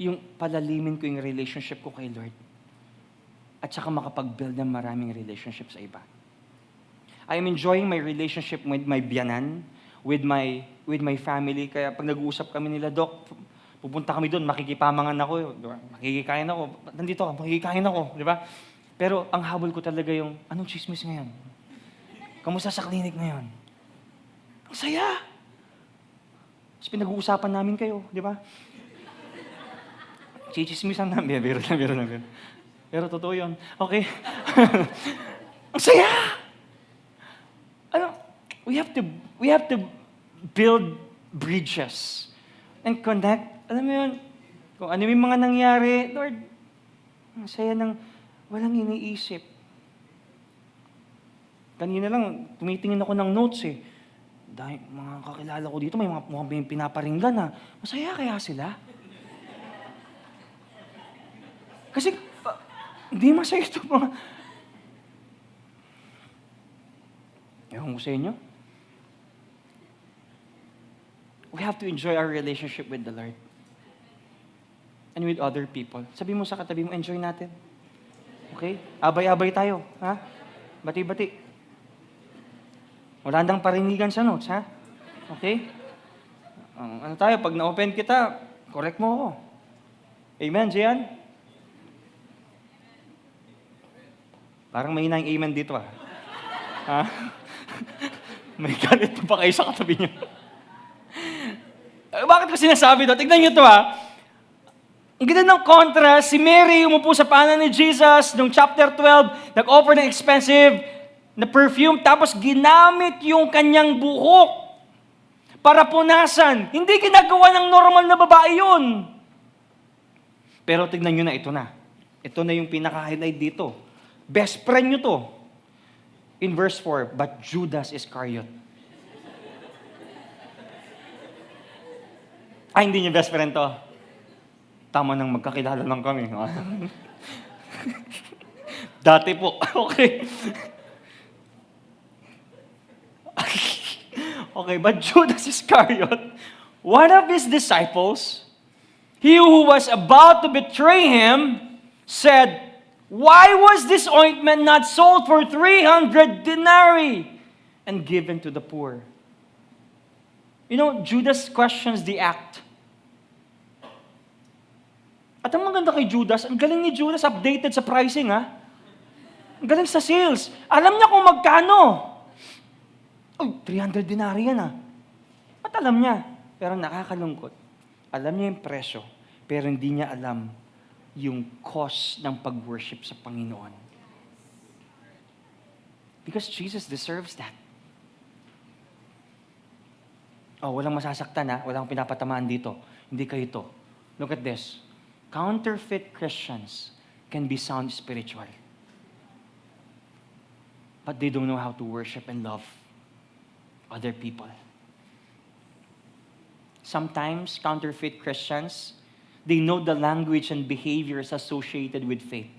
Yung palalimin ko yung relationship ko kay Lord. At saka makapag-build ng maraming relationship sa iba. I am enjoying my relationship with my biyanan, with my family. Kaya pag nag-uusap kami nila, Doc, pupunta kami doon, makikipamangan ako, di ba? Makikikain ako, nandito ka, makikikain ako, di ba? Pero ang habol ko talaga yung, anong chismis ngayon? Kamusta sa clinic ngayon? Ang saya! Tapos pinag-uusapan namin kayo, di ba? Chichismisan namin. Biro lang. Pero totoo yun. Okay. Ang saya! We have to build bridges and connect. Alam mo yun, kung ano yung mga nangyari, Lord, ang saya ng walang iniisip. Kanina lang, tumitingin ako ng notes eh. Dahil mga kakilala ko dito, may pinaparinggan na. Masaya kaya sila? Kasi, hindi masaya ito mga... Ewan ko sa inyo. We have to enjoy our relationship with the Lord. And with other people. Sabi mo sa katabi mo, enjoy natin. Okay? Abay-abay tayo. Ha? Bati-bati. Wala nang parinigan sa notes, ha? Okay? Ano tayo, pag na-open kita, correct mo ako. Amen, Jian? Parang may hinang amen dito, ha? Ha? May galit pa kayo sa katabi niyo. Bakit ko sinasabi to? Tignan niyo to, ha? Ang ganda ng contrast, si Mary umupo sa paanan ni Jesus noong chapter 12, nag-offer ng expensive na perfume, tapos ginamit yung kanyang buhok para punasan. Hindi ginagawa ng normal na babae yun. Pero tignan nyo na, ito na. Ito na yung pinaka-highlight dito. Best friend nyo to. In verse 4, but Judas Iscariot. Ay, hindi niya best friend to. Tama nang magkakilala lang kami. Dati po. Okay. Okay, but Judas Iscariot, one of his disciples, he who was about to betray him, said, "Why was this ointment not sold for 300 denarii and given to the poor?" You know, Judas questions the act. At ang maganda kay Judas, ang galing ni Judas, updated sa pricing, ha? Ang galing sa sales. Alam niya kung magkano. Uy, 300 denarii yan, ha? At alam niya. Pero nakakalungkot. Alam niya yung presyo, pero hindi niya alam yung cost ng pag-worship sa Panginoon. Because Jesus deserves that. Oh, walang masasaktan, ha? Walang pinapatamaan dito. Hindi kayo ito. Look at this. Counterfeit Christians can be sound spiritual. But they don't know how to worship and love other people. Sometimes, counterfeit Christians, they know the language and behaviors associated with faith.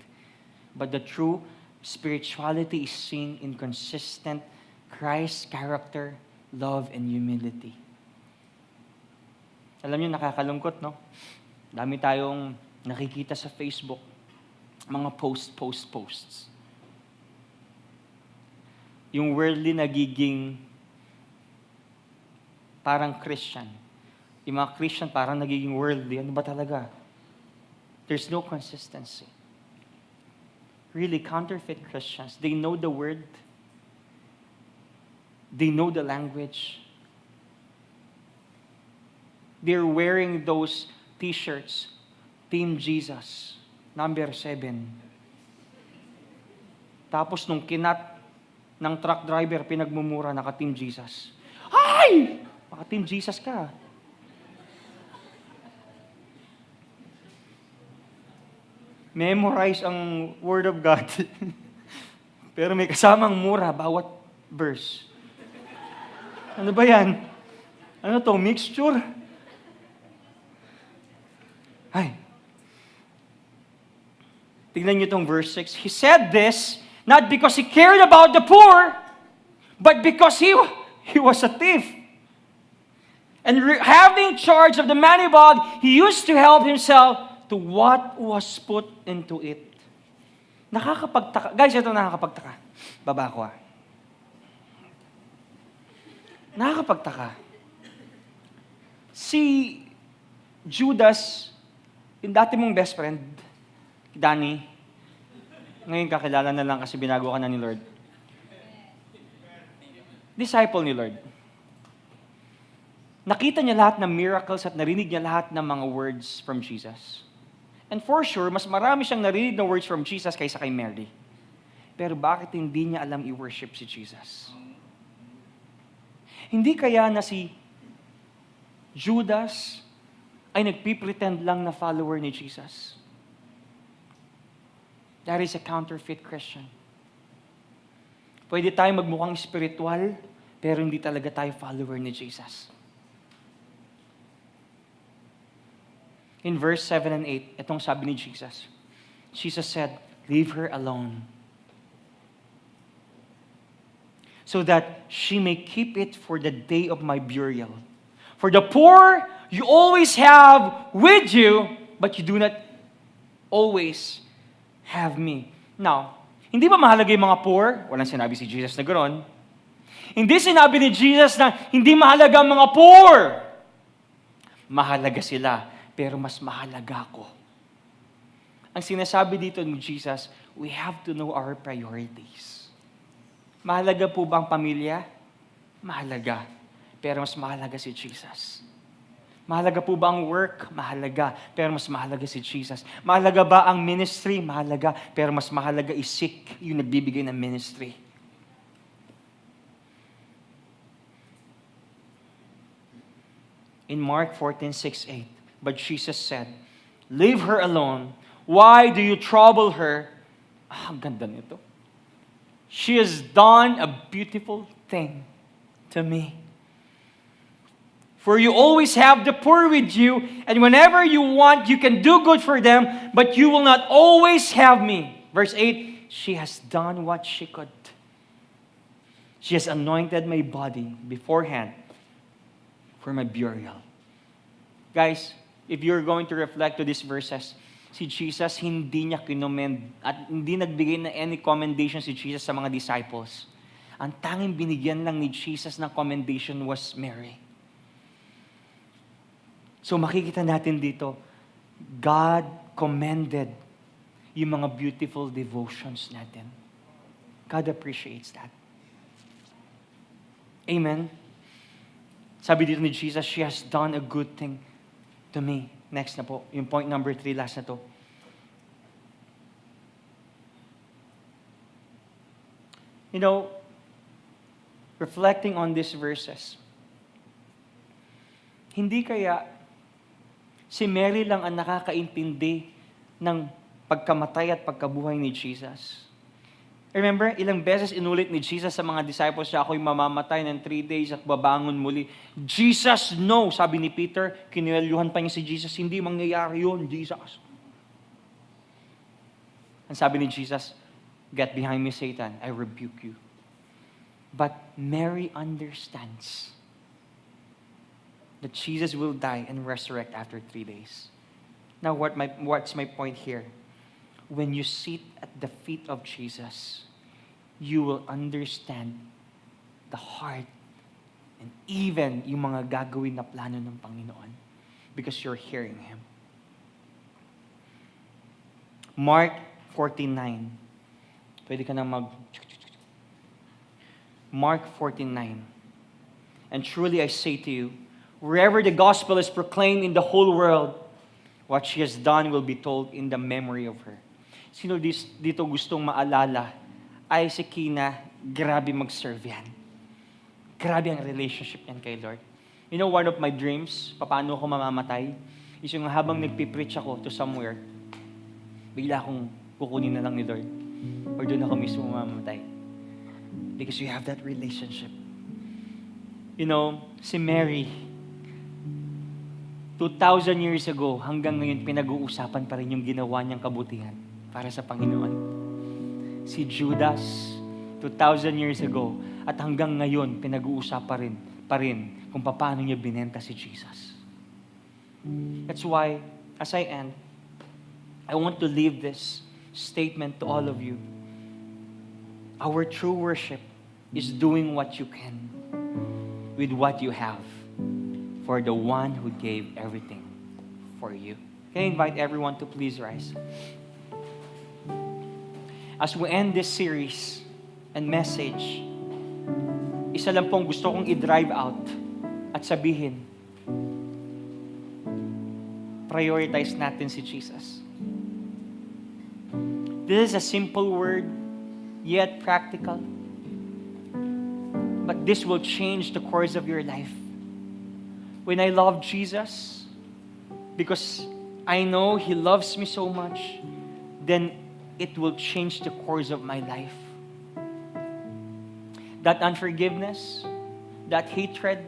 But the true spirituality is seen in consistent Christ character, love, and humility. Alam niyo, nakakalungkot, no? Dami tayong nakikita sa Facebook, mga posts. Yung worldly nagiging parang Christian. Yung mga Christian parang nagiging worldly. Ano ba talaga? There's no consistency. Really, counterfeit Christians, they know the word. They know the language. They're wearing those t-shirts, Team Jesus, number 7. Tapos nung kinat ng truck driver, pinagmumura, naka-Team Jesus. Ay! Naka-Team Jesus ka. Memorize ang Word of God. Pero may kasamang mura bawat verse. Ano ba yan? Ano to? Mixture? Ay. Tignan niyo itong verse 6. He said this Not because he cared about the poor, but because he was a thief. And having charge of the money bag, he used to help himself to what was put into it. Nakakapagtaka. Guys, ito nakakapagtaka. Baba ko Nakakapagtaka. Si Judas, yung dati mong best friend, Danny, ngayon kakilala na lang kasi binago ka na ni Lord. Disciple ni Lord. Nakita niya lahat ng miracles at narinig niya lahat ng mga words from Jesus. And for sure, mas marami siyang narinig na words from Jesus kaysa kay Mary. Pero bakit hindi niya alam i-worship si Jesus? Hindi kaya na si Judas ay nagpipretend lang na follower ni Jesus? That is a counterfeit Christian. Pwede tayo magmukhang spiritual, pero hindi talaga tayo follower ni Jesus. In verse 7 and 8, itong sabi ni Jesus. Jesus said, "Leave her alone, so that she may keep it for the day of my burial. For the poor you always have with you, but you do not always have me." Now, hindi ba mahalaga yung mga poor? Walang sinabi si Jesus na gano'n. Hindi sinabi ni Jesus na hindi mahalaga ang mga poor. Mahalaga sila, pero mas mahalaga ako. Ang sinasabi dito ni Jesus, we have to know our priorities. Mahalaga po ba ang pamilya? Mahalaga. Pero mas mahalaga si Jesus. Mahalaga po ba ang work? Mahalaga. Pero mas mahalaga si Jesus. Mahalaga ba ang ministry? Mahalaga. Pero mas mahalaga isik yung nagbibigay ng ministry. In Mark 14:6-8, but Jesus said, "Leave her alone. Why do you trouble her?" Ang ganda nito. "She has done a beautiful thing to me. For you always have the poor with you, and whenever you want, you can do good for them, but you will not always have me." Verse 8, "She has done what she could. She has anointed my body beforehand for my burial." Guys, if you're going to reflect to these verses, si Jesus, hindi niya kinomend at hindi nagbigay na any commendation si Jesus sa mga disciples. Ang tanging binigyan lang ni Jesus ng commendation was Mary. So makikita natin dito, God commended yung mga beautiful devotions natin. God appreciates that. Amen? Sabi dito ni Jesus, "She has done a good thing to me." Next na po, yung point number 3, last na to. You know, reflecting on these verses, hindi kaya si Mary lang ang nakakaintindi ng pagkamatay at pagkabuhay ni Jesus? Remember, ilang beses inulit ni Jesus sa mga disciples siya, "Ako'y mamamatay ng 3 days at babangon muli." Jesus, no! Sabi ni Peter, kinilelyuhan pa niya si Jesus, "Hindi mangyayari yun, Jesus." Ang sabi ni Jesus, "Get behind me, Satan. I rebuke you." But Mary understands that Jesus will die and resurrect after 3 days. Now, what's my point here? When you sit at the feet of Jesus, you will understand the heart and even yung mga gagawin na plano ng Panginoon because you're hearing Him. Mark 14:9. Pwede ka na Mark 14:9. "And truly I say to you, wherever the gospel is proclaimed in the whole world, what she has done will be told in the memory of her." Sino dito gustong maalala ay si Kina, grabe mag-serve yan. Grabe ang relationship yan kay Lord. You know, one of my dreams, paano ako mamamatay, is yung habang nagpipreach ako to somewhere, bigla akong kukunin na lang ni Lord. Or doon ako mismo mamamatay. Because you have that relationship. You know, si Mary, 2,000 years ago, hanggang ngayon, pinag-uusapan pa rin yung ginawa niyang kabutihan para sa Panginoon. si Judas 2,000 years ago at hanggang ngayon pinag-uusapan pa rin kung paano niya binenta si Jesus. That's why, as I end, I want to leave this statement to all of you. Our true worship is doing what you can with what you have for the one who gave everything for you. Can I invite everyone to please rise? As we end this series and message, isa lang pong gusto kong i-drive out at sabihin, prioritize natin si Jesus. This is a simple word, yet practical. But this will change the course of your life. When I love Jesus, because I know He loves me so much, then it will change the course of my life. That unforgiveness, that hatred,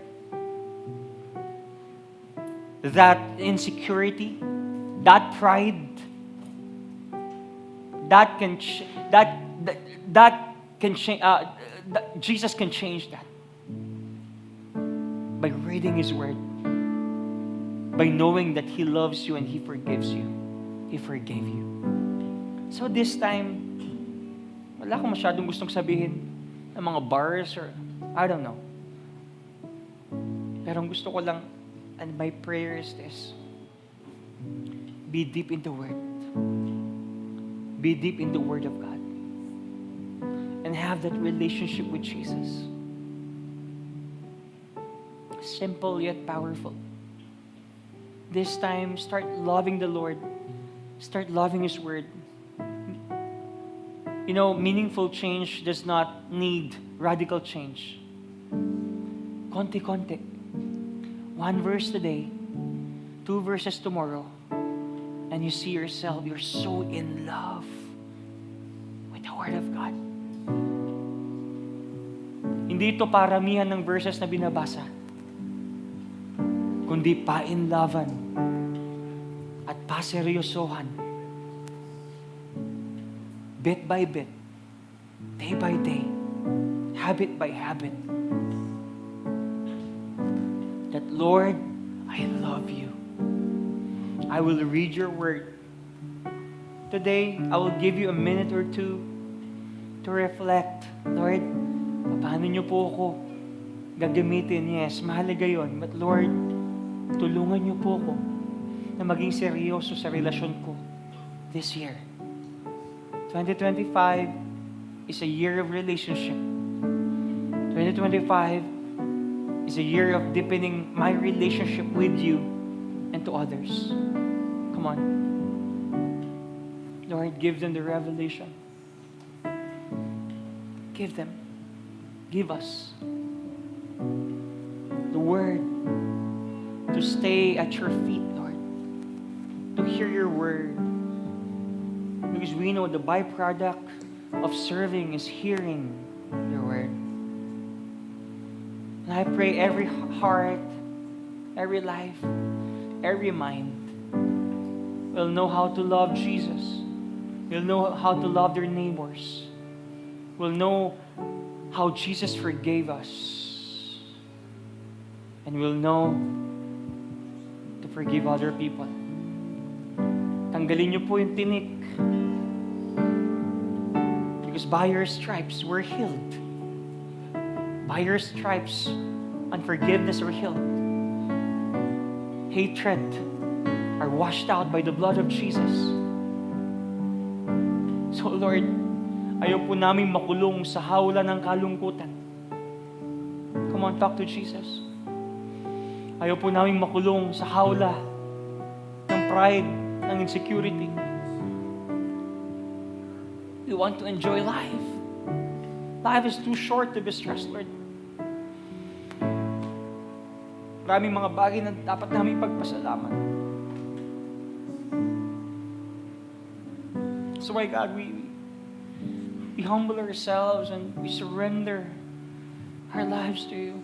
that insecurity, that pride, Jesus can change that by reading His Word, by knowing that He loves you and He forgives you. He forgave you. So this time, wala akong masyadong gustong sabihin ng mga bars or I don't know. Pero ang gusto ko lang, and my prayer is this: be deep in the Word. Be deep in the Word of God. And have that relationship with Jesus. Simple yet powerful. This time, start loving the Lord. Start loving His Word. You know, meaningful change does not need radical change. Konti-konti. 1 verse today, 2 verses tomorrow, and you see yourself, you're so in love with the Word of God. Hindi ito paramihan ng verses na binabasa, kundi painlavan at paseryosohan. Bit by bit, day by day, habit by habit. That, Lord, I love you. I will read your word. Today, I will give you a minute or two to reflect. Lord, paano niyo po ako gagamitin? Yes, mahalaga yun. But Lord, tulungan niyo po ako na maging seryoso sa relasyon ko this year. 2025 is a year of relationship. 2025 is a year of deepening my relationship with you and to others. Come on. Lord, give them the revelation. Give them. Give us the word to stay at your feet, Lord. To hear your word. Because we know the byproduct of serving is hearing your word. And I pray every heart, every life, every mind will know how to love Jesus. Will know how to love their neighbors. Will know how Jesus forgave us. And will know to forgive other people. Tanggalin niyo po yung tinik. Because by your stripes, we're healed. By your stripes, unforgiveness, we're healed. Hatred are washed out by the blood of Jesus. So Lord, ayaw po namin makulong sa hawla ng kalungkutan. Come on, talk to Jesus. Ayaw po namin makulong sa hawla ng pride, ng insecurity. We want to enjoy life. Life is too short to be stressed, Lord. Maraming mga bagay na dapat namin pagpasalamat. So why, God, we humble ourselves and we surrender our lives to you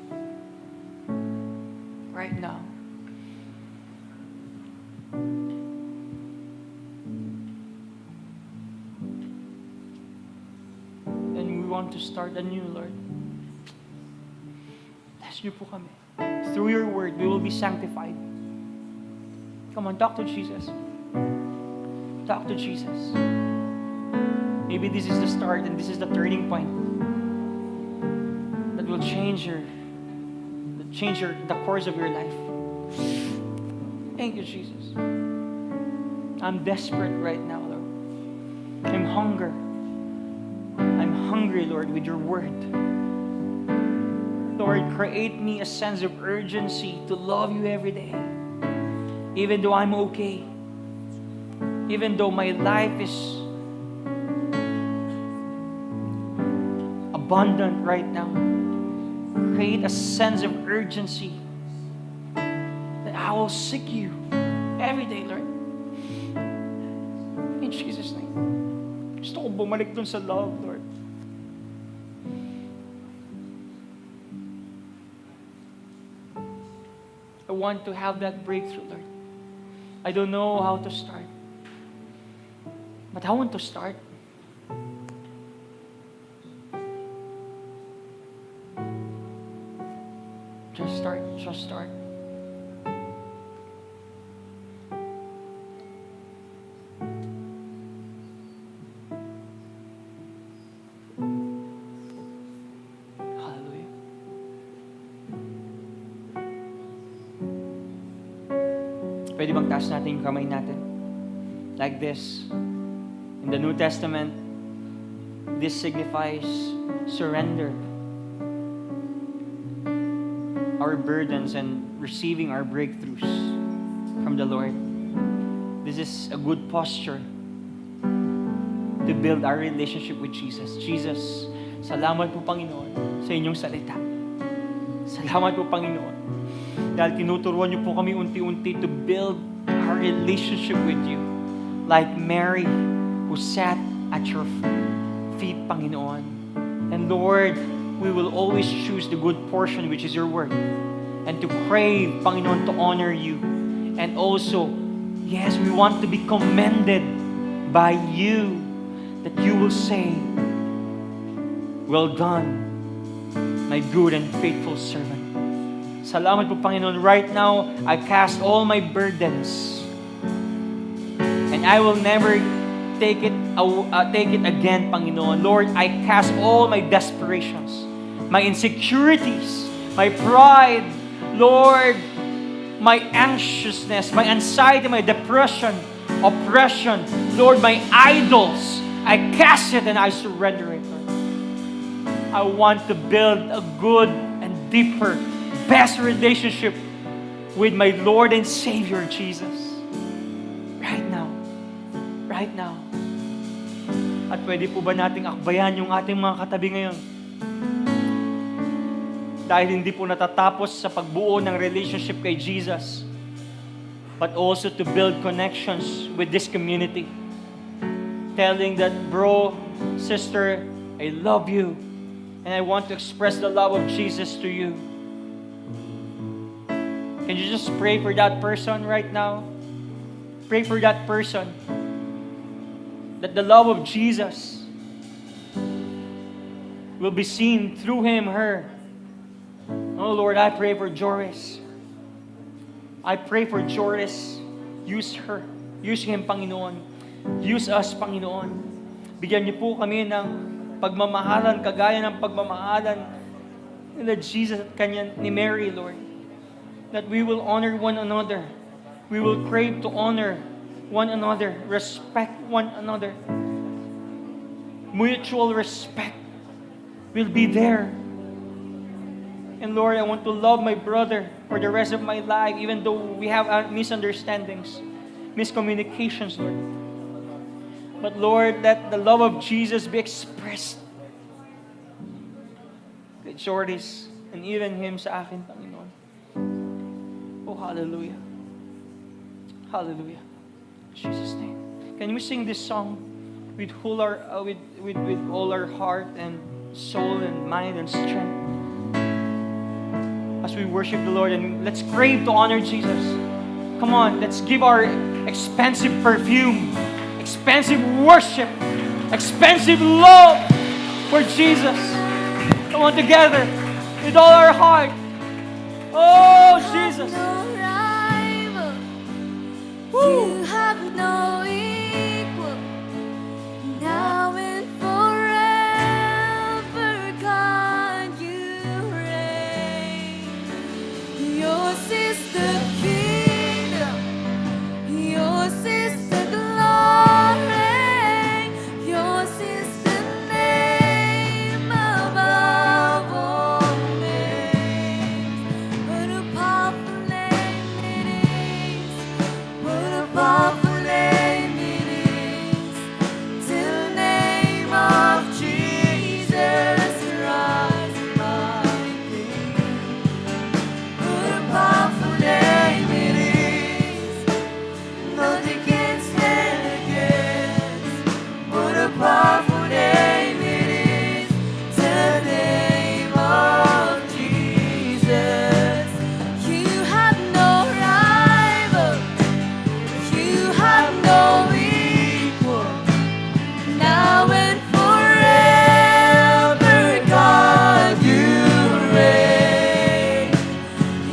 right now. want to start anew, Lord. Bless niyo po kami. Through your word, we will be sanctified. Come on, talk to Jesus. Talk to Jesus. Maybe this is the start and this is the turning point that will change the course of your life. Thank you, Jesus. I'm desperate right now, Lord. I'm hungry, Lord, with your word. Lord, create me a sense of urgency to love you every day. Even though I'm okay. Even though my life is abundant right now. Create a sense of urgency that I will seek you every day, Lord. In Jesus' name. Gusto kong bumalik dun sa love, Lord. I want to have that breakthrough, Lord. I don't know how to start. But I want to start. Just start. Just start. Hallelujah. Pwede bang taas natin yung kamay natin? Like this. In the New Testament, this signifies surrender. Our burdens and receiving our breakthroughs from the Lord. This is a good posture to build our relationship with Jesus. Jesus, salamat po Panginoon sa inyong salita. Salamat po Panginoon dahil tinuturuan niyo po kami unti-unti to build our relationship with you like Mary who sat at your feet, Panginoon. And Lord, we will always choose the good portion, which is your word, and to crave, Panginoon, to honor you. And also, yes, we want to be commended by you, that you will say, well done, my good and faithful servant. Salamat po, Panginoon. Right now, I cast all my burdens, and I will never take it again, Panginoon. Lord, I cast all my desperations, my insecurities, my pride, Lord, my anxiousness, my anxiety, my depression, oppression, Lord, my idols. I cast it and I surrender it, Lord. I want to build a good and deeper, best relationship with my Lord and Savior, Jesus. Right now. Right now. At pwede po ba nating akbayan yung ating mga katabi ngayon? Dahil hindi po natatapos sa pagbuo ng relationship kay Jesus, but also to build connections with this community. Telling that, bro, sister, I love you, and I want to express the love of Jesus to you. Can you just pray for that person right now? Pray for that person. That the love of Jesus will be seen through him, her. Oh Lord, I pray for Joris. I pray for Joris. Use her. Use him, Panginoon. Use us, Panginoon. Bigyan niyo po kami ng pagmamahalan, kagaya ng pagmamahalan nila Jesus at kanya ni Mary, Lord. That we will honor one another. We will crave to honor one another, respect one another. Mutual respect will be there. And Lord, I want to love my brother for the rest of my life, even though we have misunderstandings, miscommunications, Lord. But Lord, let the love of Jesus be expressed kay Joris and even him sa akin, Panginoon. Oh, hallelujah. Hallelujah. In Jesus' name. Can we sing this song with all our heart and soul and mind and strength as we worship the Lord, and let's crave to honor Jesus. Come on, let's give our expensive perfume, expensive worship, expensive love for Jesus. Come on, together, with all our heart. Oh, Jesus. You have no equal, now and forever, God, you reign. Yours is the kingdom, yours is the glory, yours is the name above all names. What a powerful name it is. What a powerful name it is, till the name of Jesus Christ, my King. What a powerful name it is, nothing can stand against. What a powerful name it is, till the name of Jesus. You have no rival. You have no equal, now and forever, God, you reign.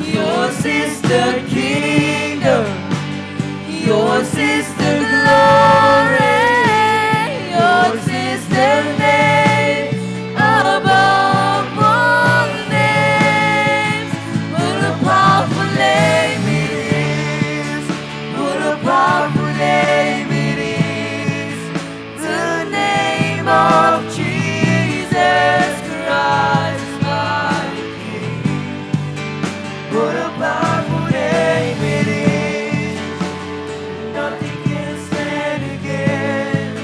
Yours is the kingdom, yours is the glory, yours is the name above all names. What a powerful name it is. What a powerful name it is, the name of Jesus Christ, my King. What a powerful name it is, nothing can stand against.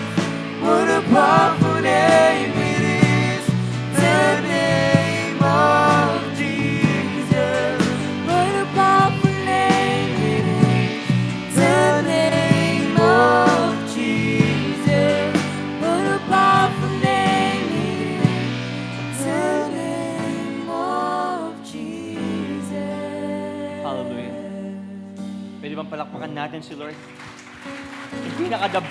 What a powerful name it is, the name of Jesus. What a powerful name it is, the name of Jesus. What a powerful name it is, the name of Jesus. Hallelujah. Pwede bang palakpakan natin si Lord? Yung pinaka-the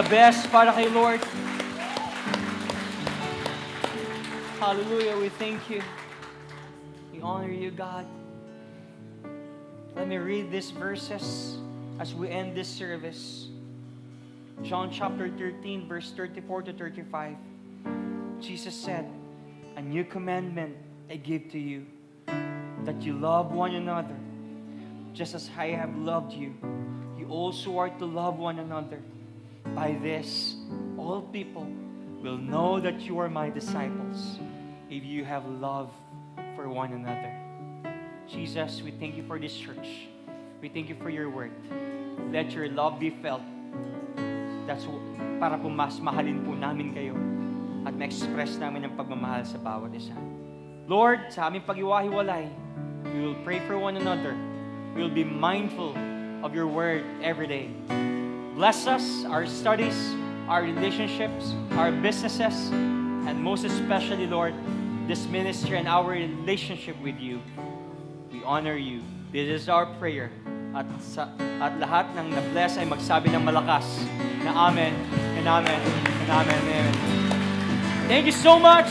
best para kay Lord. Hallelujah, we thank you. We honor you, God. Let me read these verses as we end this service. John chapter 13, verse 34 to 35. Jesus said, "A new commandment I give to you, that you love one another. Just as I have loved you, you also are to love one another. By this, all people will know that you are my disciples, if you have love for one another." Jesus, we thank you for this church. We thank you for your word. Let your love be felt. That's para po mas mahalin po namin kayo at ma-express namin ang pagmamahal sa bawat isa. Lord, sa aming pag-iwahiwalay, we will pray for one another. We will be mindful of your word every day. Bless us, our studies, our relationships, our businesses, and most especially, Lord, this ministry and our relationship with you. We honor you. This is our prayer. At lahat ng na-bless ay magsabi ng malakas na amen, and amen, and amen, and amen. Thank you so much.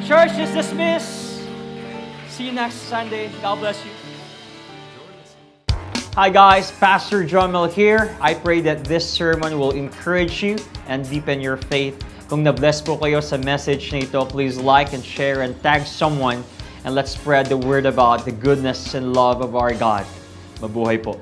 Church is dismissed. See you next Sunday. God bless you. Hi guys, Pastor John Mel here. I pray that this sermon will encourage you and deepen your faith. Kung na-bless po kayo sa message na ito, please like and share and tag someone, and let's spread the word about the goodness and love of our God. Mabuhay po.